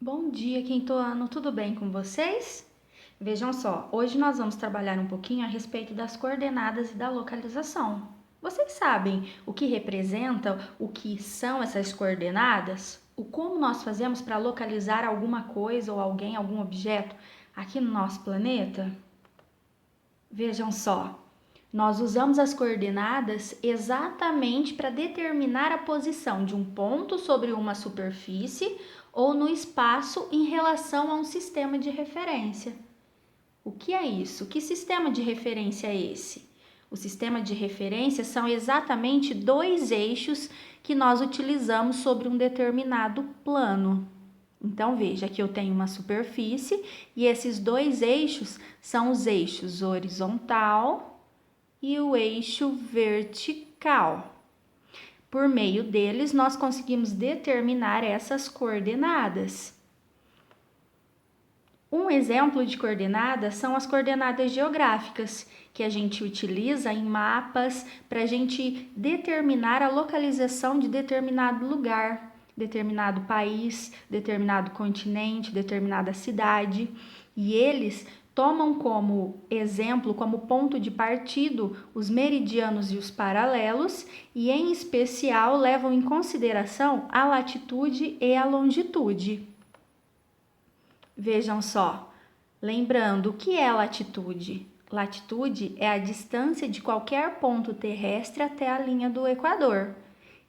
Bom dia, Quintoano, tudo bem com vocês? Vejam só, hoje nós vamos trabalhar um pouquinho a respeito das coordenadas e da localização. Vocês sabem o que representam, o que são essas coordenadas? O como nós fazemos para localizar alguma coisa ou alguém, algum objeto aqui no nosso planeta? Vejam só, nós usamos as coordenadas exatamente para determinar a posição de um ponto sobre uma superfície ou no espaço em relação a um sistema de referência. O que é isso? Que sistema de referência é esse? O sistema de referência são exatamente dois eixos que nós utilizamos sobre um determinado plano. Então, veja que eu tenho uma superfície e esses dois eixos são os eixos horizontal e o eixo vertical. Por meio deles, nós conseguimos determinar essas coordenadas. Um exemplo de coordenadas são as coordenadas geográficas, que a gente utiliza em mapas para a gente determinar a localização de determinado lugar, determinado país, determinado continente, determinada cidade. E eles tomam como exemplo, como ponto de partido, os meridianos e os paralelos, e em especial levam em consideração a latitude e a longitude. Vejam só, lembrando o que é latitude? Latitude é a distância de qualquer ponto terrestre até a linha do Equador.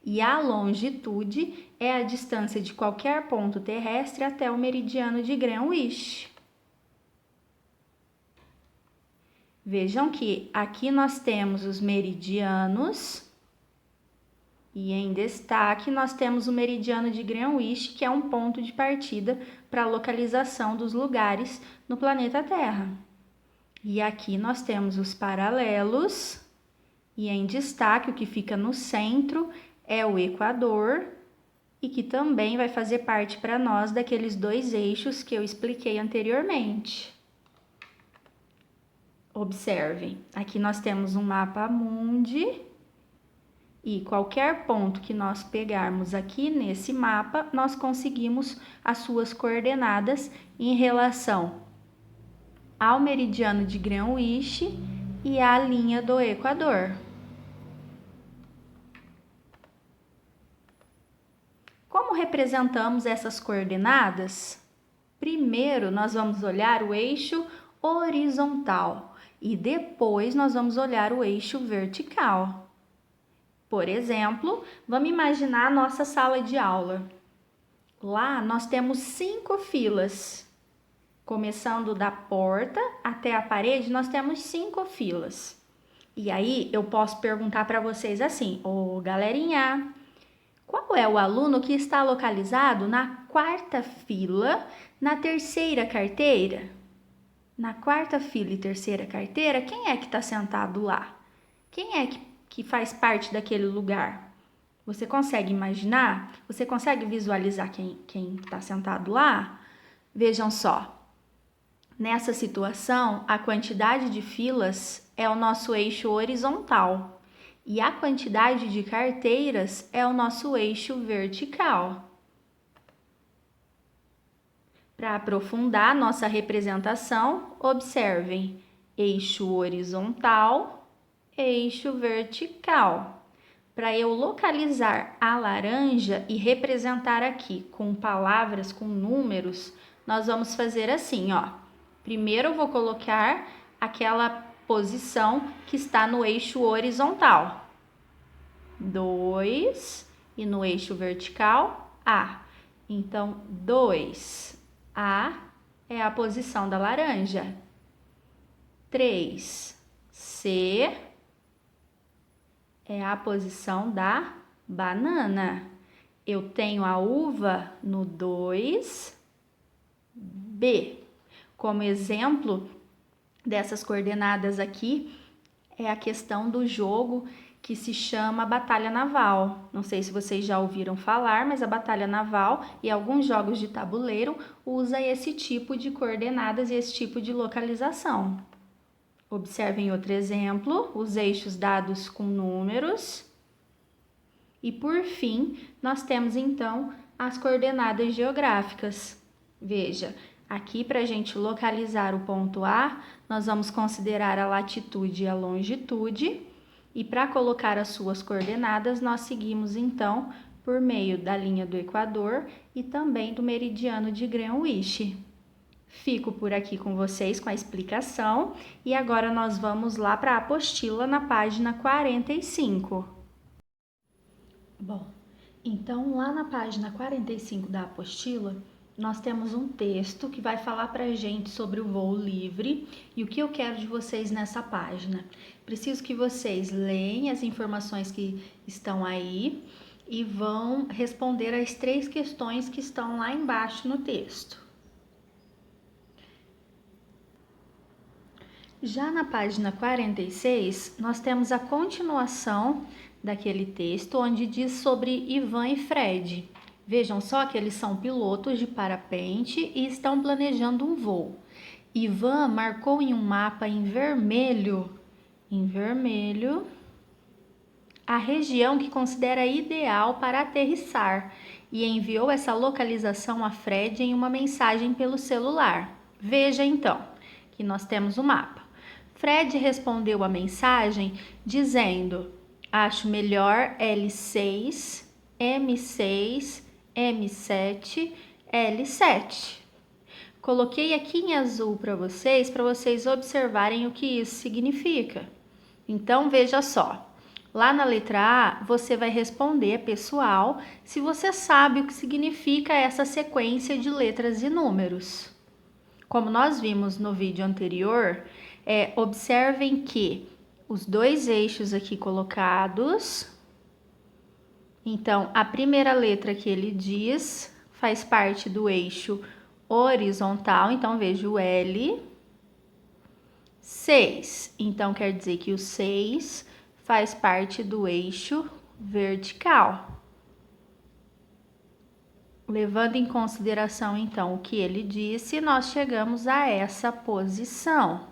E a longitude é a distância de qualquer ponto terrestre até o meridiano de Greenwich. Vejam que aqui nós temos os meridianos e em destaque nós temos o meridiano de Greenwich, que é um ponto de partida para a localização dos lugares no planeta Terra. E aqui nós temos os paralelos e em destaque o que fica no centro é o Equador e que também vai fazer parte para nós daqueles dois eixos que eu expliquei anteriormente. Observem, aqui nós temos um mapa mundi e qualquer ponto que nós pegarmos aqui nesse mapa, nós conseguimos as suas coordenadas em relação ao meridiano de Greenwich e à linha do Equador. Como representamos essas coordenadas? Primeiro, nós vamos olhar o eixo horizontal e depois nós vamos olhar o eixo vertical. Por exemplo, vamos imaginar a nossa sala de aula. Lá nós temos 5 filas. Começando da porta até a parede, nós temos 5 filas. E aí eu posso perguntar para vocês assim: ô galerinha, qual é o aluno que está localizado na quarta fila, na terceira carteira? Na quarta fila e terceira carteira, quem é que está sentado lá? Quem é que faz parte daquele lugar? Você consegue imaginar? Você consegue visualizar quem está sentado lá? Vejam só, nessa situação, a quantidade de filas é o nosso eixo horizontal e a quantidade de carteiras é o nosso eixo vertical. Para aprofundar nossa representação, observem eixo horizontal, eixo vertical. Para eu localizar a laranja e representar aqui com palavras, com números, nós vamos fazer assim, ó. Primeiro eu vou colocar aquela posição que está no eixo horizontal. 2 e no eixo vertical, A. Então, 2. A é a posição da laranja. 3. C é a posição da banana. Eu tenho a uva no 2. B. Como exemplo dessas coordenadas aqui, é a questão do jogo que se chama Batalha Naval. Não sei se vocês já ouviram falar, mas a Batalha Naval e alguns jogos de tabuleiro usa esse tipo de coordenadas e esse tipo de localização. Observem outro exemplo, os eixos dados com números. E por fim, nós temos então as coordenadas geográficas. Veja, aqui para a gente localizar o ponto A, nós vamos considerar a latitude e a longitude. E para colocar as suas coordenadas, nós seguimos então por meio da linha do Equador e também do meridiano de Greenwich. Fico por aqui com vocês com a explicação e agora nós vamos lá para a apostila na página 45. Bom, então lá na página 45 da apostila, nós temos um texto que vai falar para a gente sobre o voo livre e o que eu quero de vocês nessa página. Preciso que vocês leiam as informações que estão aí e vão responder as 3 questões que estão lá embaixo no texto. Já na página 46, nós temos a continuação daquele texto onde diz sobre Ivan e Fred. Vejam só que eles são pilotos de parapente e estão planejando um voo. Ivan marcou em um mapa em vermelho, a região que considera ideal para aterrissar e enviou essa localização a Fred em uma mensagem pelo celular. Veja então que nós temos o mapa. Fred respondeu a mensagem dizendo: acho melhor L6, M6, M7, L7. Coloquei aqui em azul para vocês observarem o que isso significa. Então, veja só. Lá na letra A, você vai responder, pessoal, se você sabe o que significa essa sequência de letras e números. Como nós vimos no vídeo anterior, observem que os 2 eixos aqui colocados, então a primeira letra que ele diz faz parte do eixo horizontal, então veja o L. 6, então quer dizer que o 6 faz parte do eixo vertical. Levando em consideração então o que ele disse, nós chegamos a essa posição.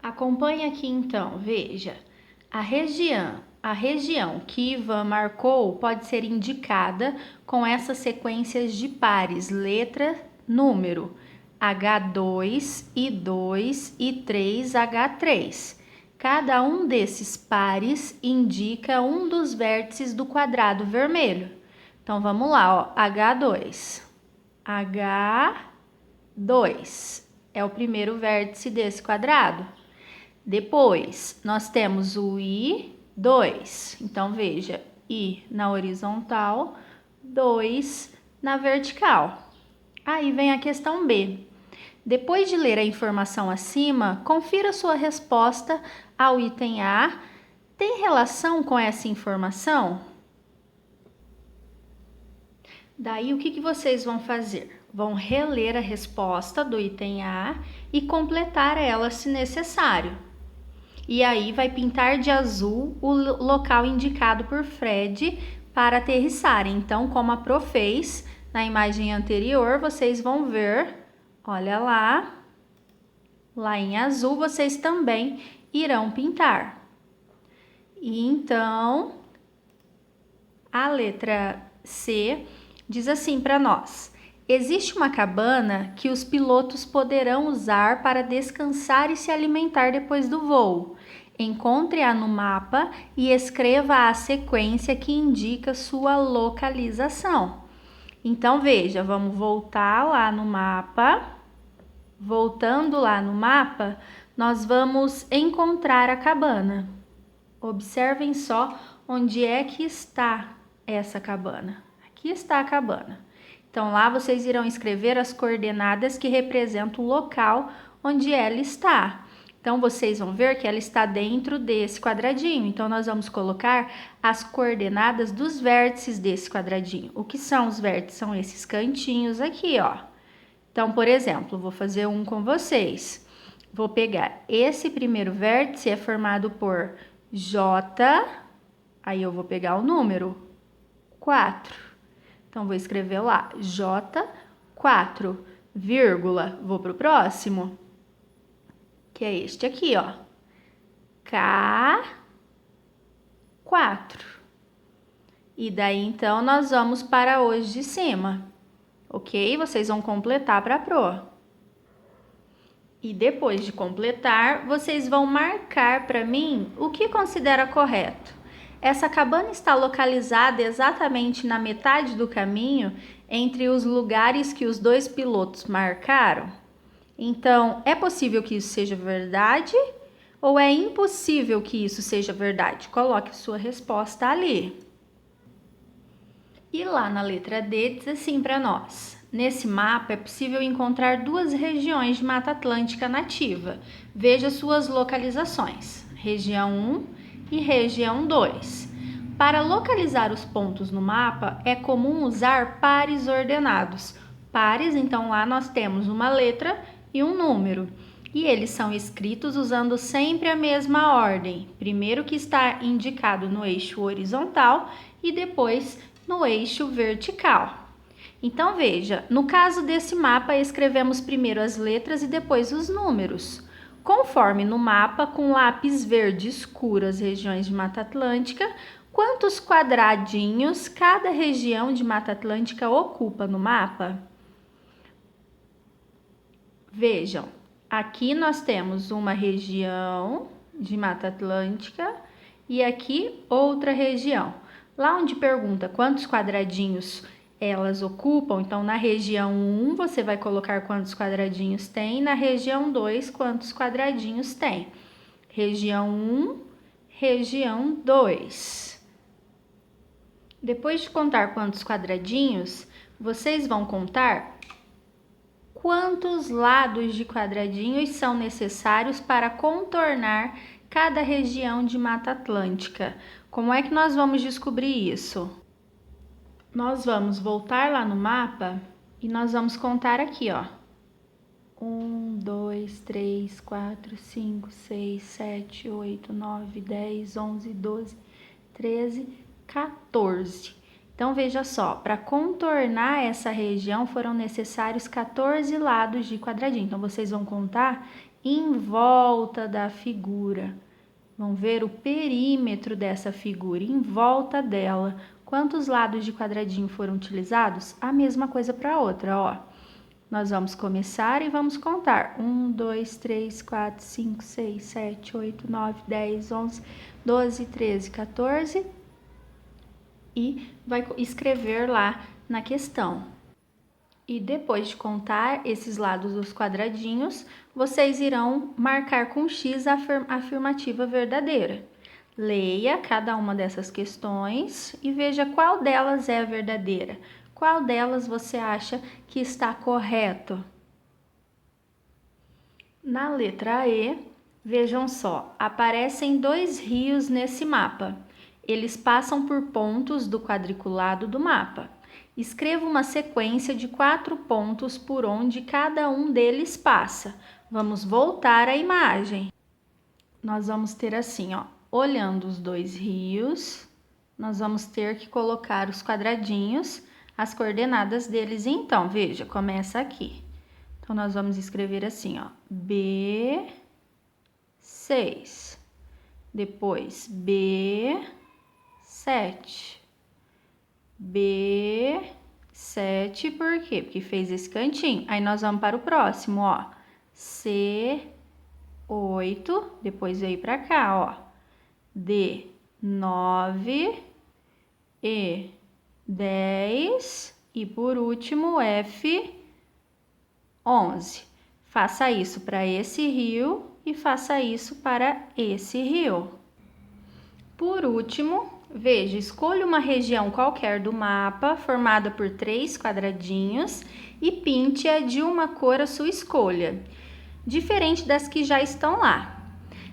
Acompanhe aqui então, veja, a região que Ivan marcou pode ser indicada com essas sequências de pares, letra, número, H2, I2, I3, H3. Cada um desses pares indica um dos vértices do quadrado vermelho. Então, vamos lá, ó, H2. H2 é o primeiro vértice desse quadrado. Depois, nós temos o I2. Então, veja, I na horizontal, 2 na vertical. Aí vem a questão B. Depois de ler a informação acima, confira sua resposta ao item A. Tem relação com essa informação? Daí, o que vocês vão fazer? Vão reler a resposta do item A e completar ela se necessário. E aí vai pintar de azul o local indicado por Fred para aterrissar. Então, como a Pro fez na imagem anterior, vocês vão ver, olha lá em azul vocês também irão pintar. E então, a letra C diz assim para nós: existe uma cabana que os pilotos poderão usar para descansar e se alimentar depois do voo. Encontre-a no mapa e escreva a sequência que indica sua localização. Então, veja, vamos voltar lá no mapa. Voltando lá no mapa, nós vamos encontrar a cabana. Observem só onde é que está essa cabana. Aqui está a cabana. Então, lá vocês irão escrever as coordenadas que representam o local onde ela está. Então, vocês vão ver que ela está dentro desse quadradinho. Então, nós vamos colocar as coordenadas dos vértices desse quadradinho. O que são os vértices? São esses cantinhos aqui, ó. Então, por exemplo, vou fazer um com vocês. Vou pegar esse primeiro vértice, é formado por J, aí eu vou pegar o número 4. Então, vou escrever lá, J4, vírgula, vou para o próximo, que é este aqui, ó, K4. E daí, então, nós vamos para os de cima. ok? Vocês vão completar para a Pro. E depois de completar, vocês vão marcar para mim o que considera correto. Essa cabana está localizada exatamente na metade do caminho entre os lugares que os dois pilotos marcaram. Então, é possível que isso seja verdade ou é impossível que isso seja verdade? Coloque sua resposta ali. E lá na letra D diz assim para nós: nesse mapa é possível encontrar duas regiões de Mata Atlântica nativa. Veja suas localizações, região 1 e região 2. Para localizar os pontos no mapa, é comum usar pares ordenados. Pares, então lá nós temos uma letra e um número. E eles são escritos usando sempre a mesma ordem. Primeiro que está indicado no eixo horizontal e depois no eixo vertical. Então veja, no caso desse mapa escrevemos primeiro as letras e depois os números. Conforme no mapa com lápis verde escuro as regiões de Mata Atlântica, quantos quadradinhos cada região de Mata Atlântica ocupa no mapa? Vejam, aqui nós temos uma região de Mata Atlântica e aqui outra região. Lá onde pergunta quantos quadradinhos elas ocupam, então na região 1 você vai colocar quantos quadradinhos tem, na região 2 quantos quadradinhos tem. Região 1, região 2. Depois de contar quantos quadradinhos, vocês vão contar quantos lados de quadradinhos são necessários para contornar cada região de Mata Atlântica. Como é que nós vamos descobrir isso? Nós vamos voltar lá no mapa e nós vamos contar aqui, ó. 1, 2, 3, 4, 5, 6, 7, 8, 9, 10, 11, 12, 13, 14. Então, veja só, para contornar essa região foram necessários 14 lados de quadradinho. Então, vocês vão contar em volta da figura. Vão ver o perímetro dessa figura, em volta dela. Quantos lados de quadradinho foram utilizados? A mesma coisa para a outra, ó. Nós vamos começar e vamos contar. 1, 2, 3, 4, 5, 6, 7, 8, 9, 10, 11, 12, 13, 14. E vai escrever lá na questão. E depois de contar esses lados dos quadradinhos, vocês irão marcar com X a afirmativa verdadeira. Leia cada uma dessas questões e veja qual delas é a verdadeira. Qual delas você acha que está correto? Na letra E, vejam só, aparecem dois rios nesse mapa. Eles passam por pontos do quadriculado do mapa. Escreva uma sequência de 4 pontos por onde cada um deles passa. Vamos voltar à imagem. Nós vamos ter assim, ó, olhando os dois rios, nós vamos ter que colocar os quadradinhos, as coordenadas deles. Então, veja, começa aqui. Então, nós vamos escrever assim, ó, B6, depois B7, B7, por quê? Porque fez esse cantinho. Aí, nós vamos para o próximo, ó, C8, depois veio para cá, ó, D9, E10 e, por último, F11. Faça isso para esse rio e faça isso para esse rio. Por último, veja, escolha uma região qualquer do mapa, formada por 3 quadradinhos, e pinte-a de uma cor à sua escolha, diferente das que já estão lá.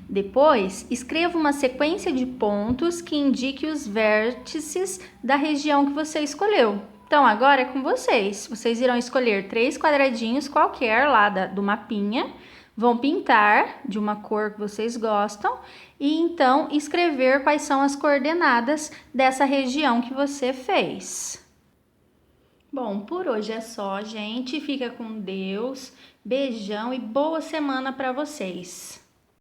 Depois, escreva uma sequência de pontos que indique os vértices da região que você escolheu. Então, agora é com vocês. Vocês irão escolher 3 quadradinhos qualquer lá do mapinha, vão pintar de uma cor que vocês gostam e então escrever quais são as coordenadas dessa região que você fez. Bom, por hoje é só, gente. Fica com Deus. Beijão e boa semana para vocês.